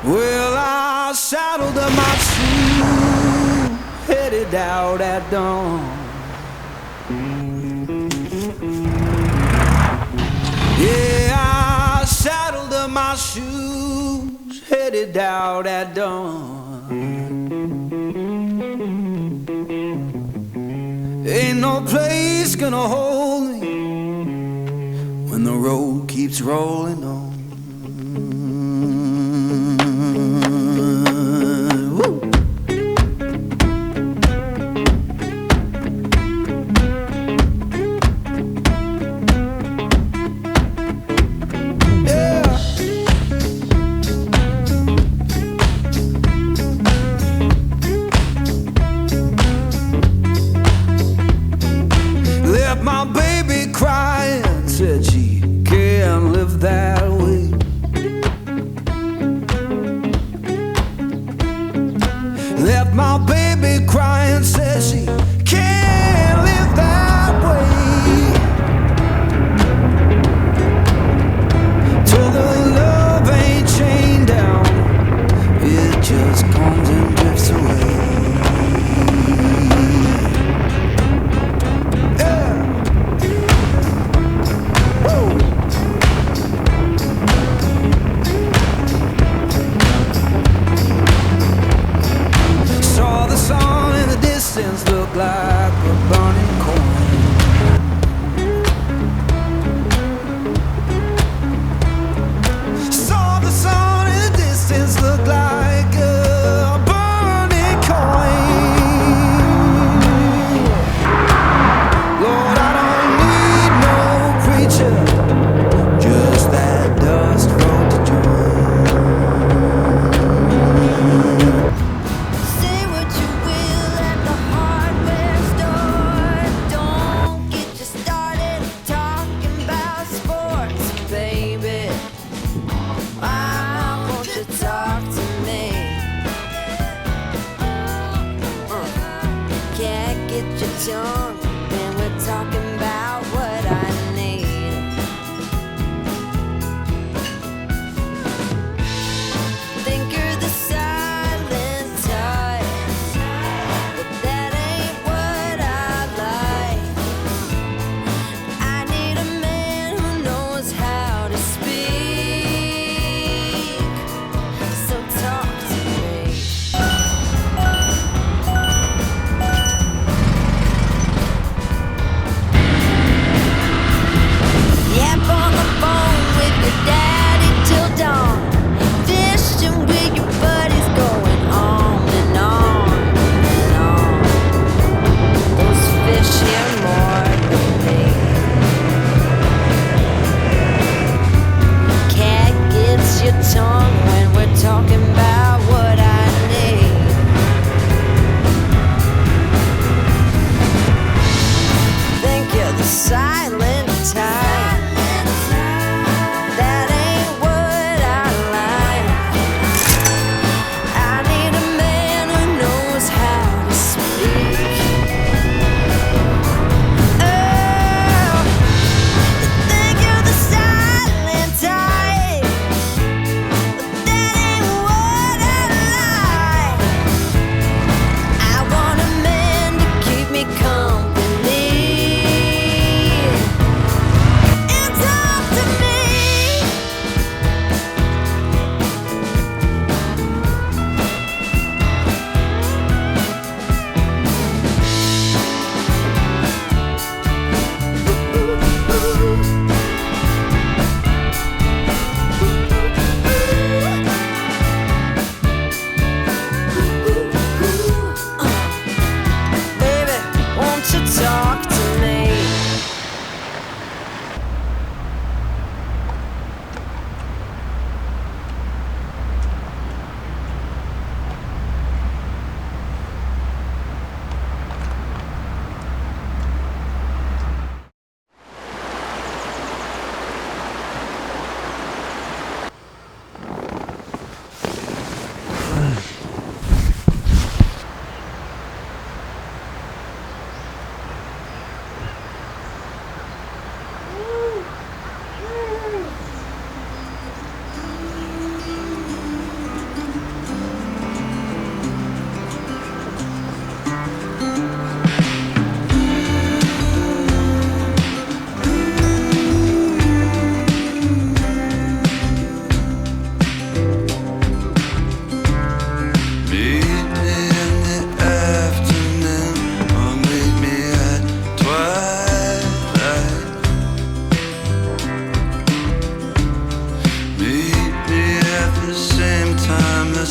Well, I saddled up my shoe, headed out at dawn. Yeah, I saddled up my shoes, headed out at dawn. Ain't no place gonna hold me when the road keeps rolling on. My baby crying, said she can't live that way. Left my baby crying, said she can't live that way. Told her love ain't chained down, it just comes and drifts away. Look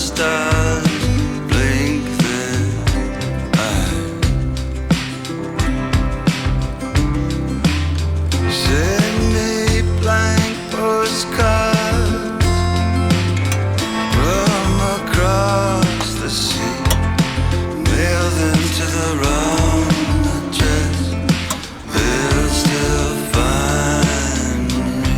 stars blink their eyes. Send me blank postcards from across the sea. Mail them to the wrong address. They'll still find me.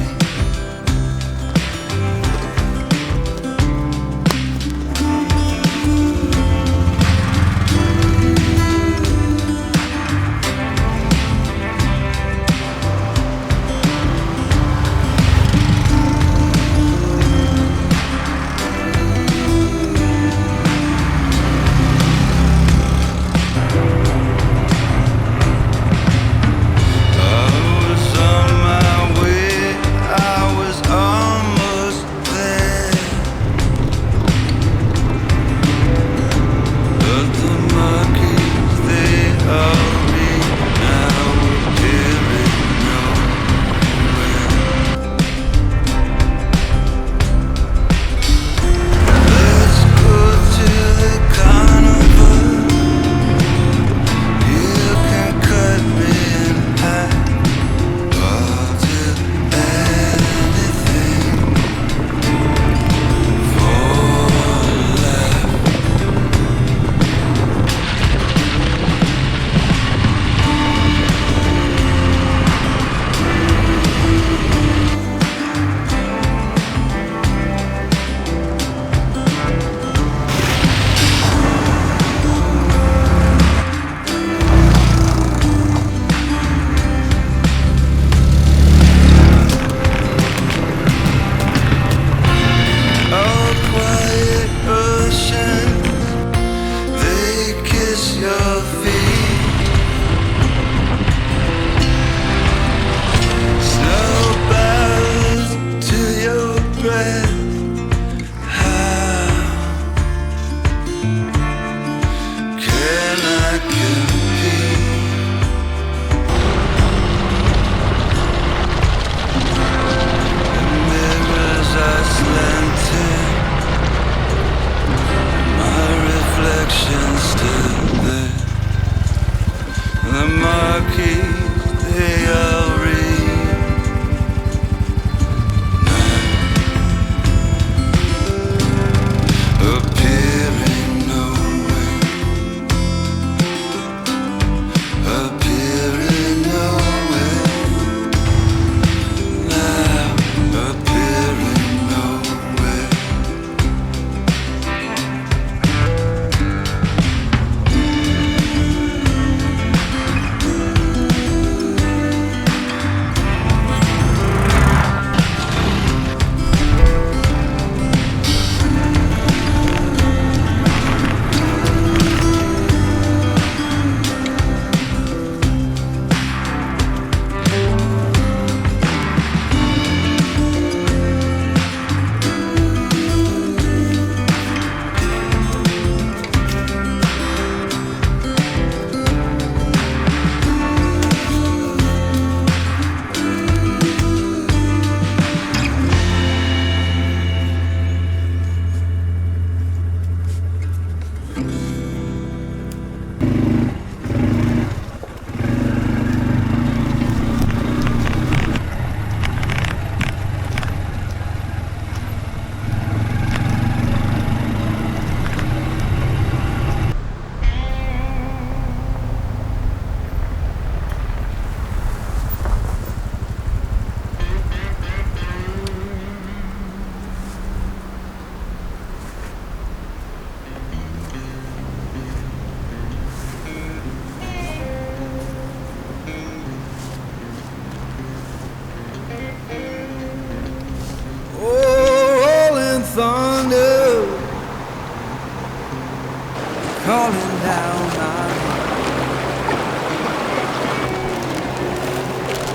calling down my name.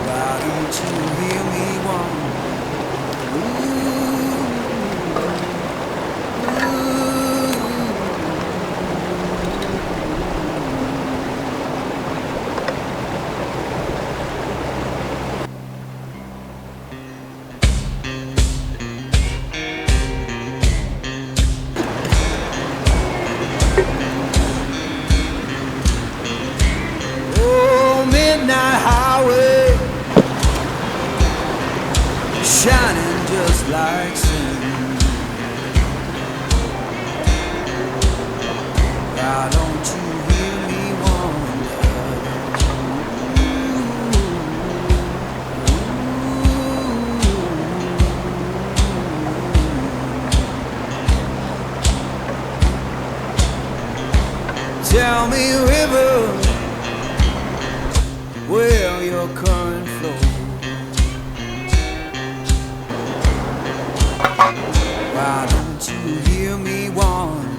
Why don't you hear me one? like sin. Why don't you hear me wonder? Tell me, river, where your current flows. Why don't you hear me wonder?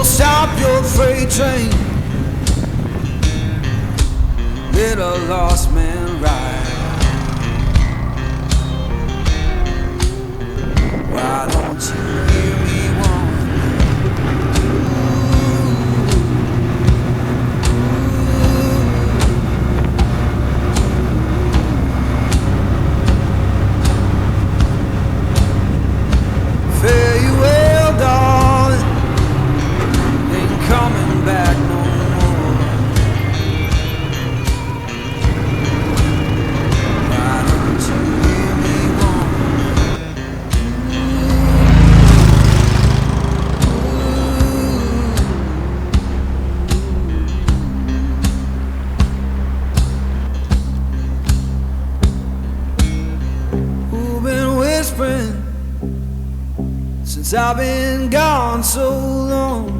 Stop your freight train, let a lost man ride. Why don't you hear me fare you well, darling, ain't coming back no more. Why don't you hear me who've been whispering since I've been gone so long?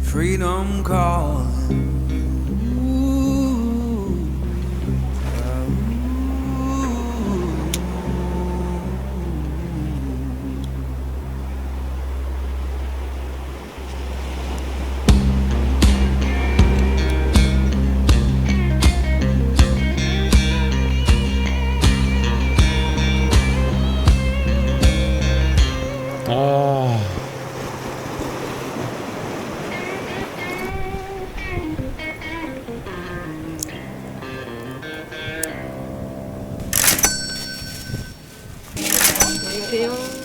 Freedom calling. 안녕하세요.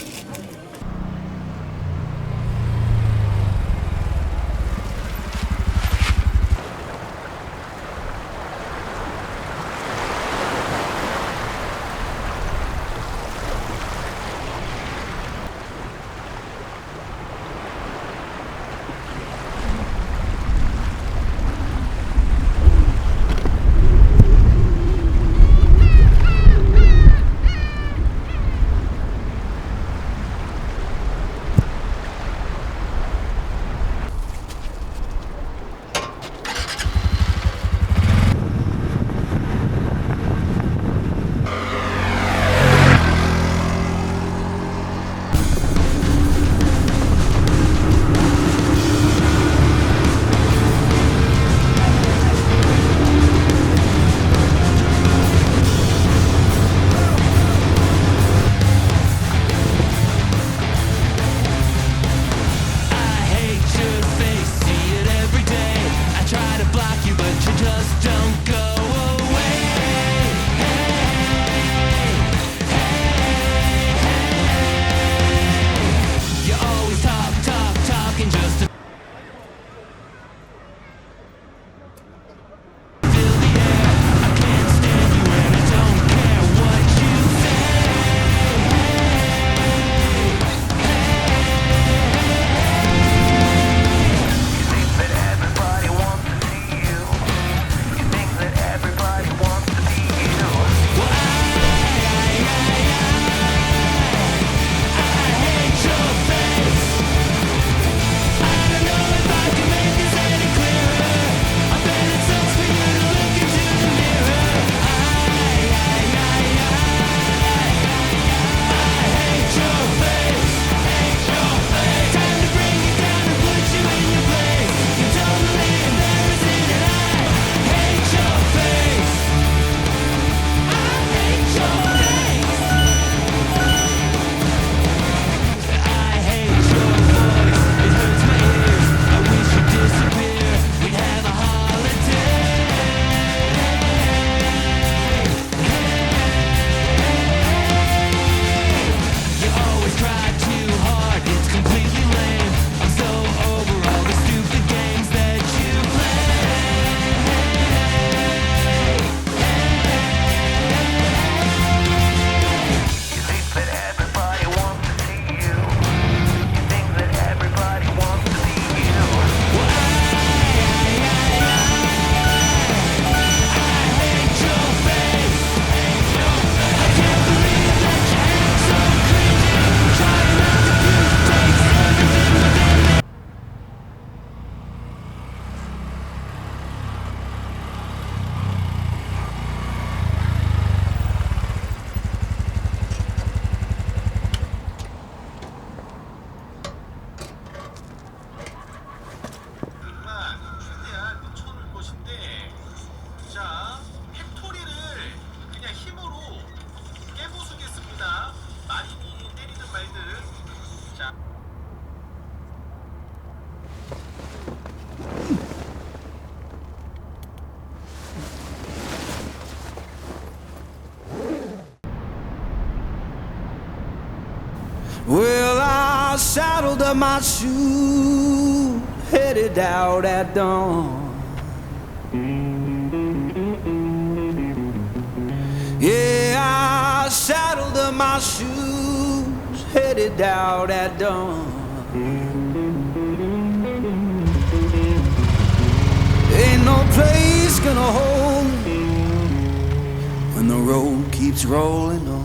Well, I saddled up my shoes, headed out at dawn. Yeah, I saddled up my shoes, headed out at dawn. Ain't no place gonna hold me when the road keeps rolling on.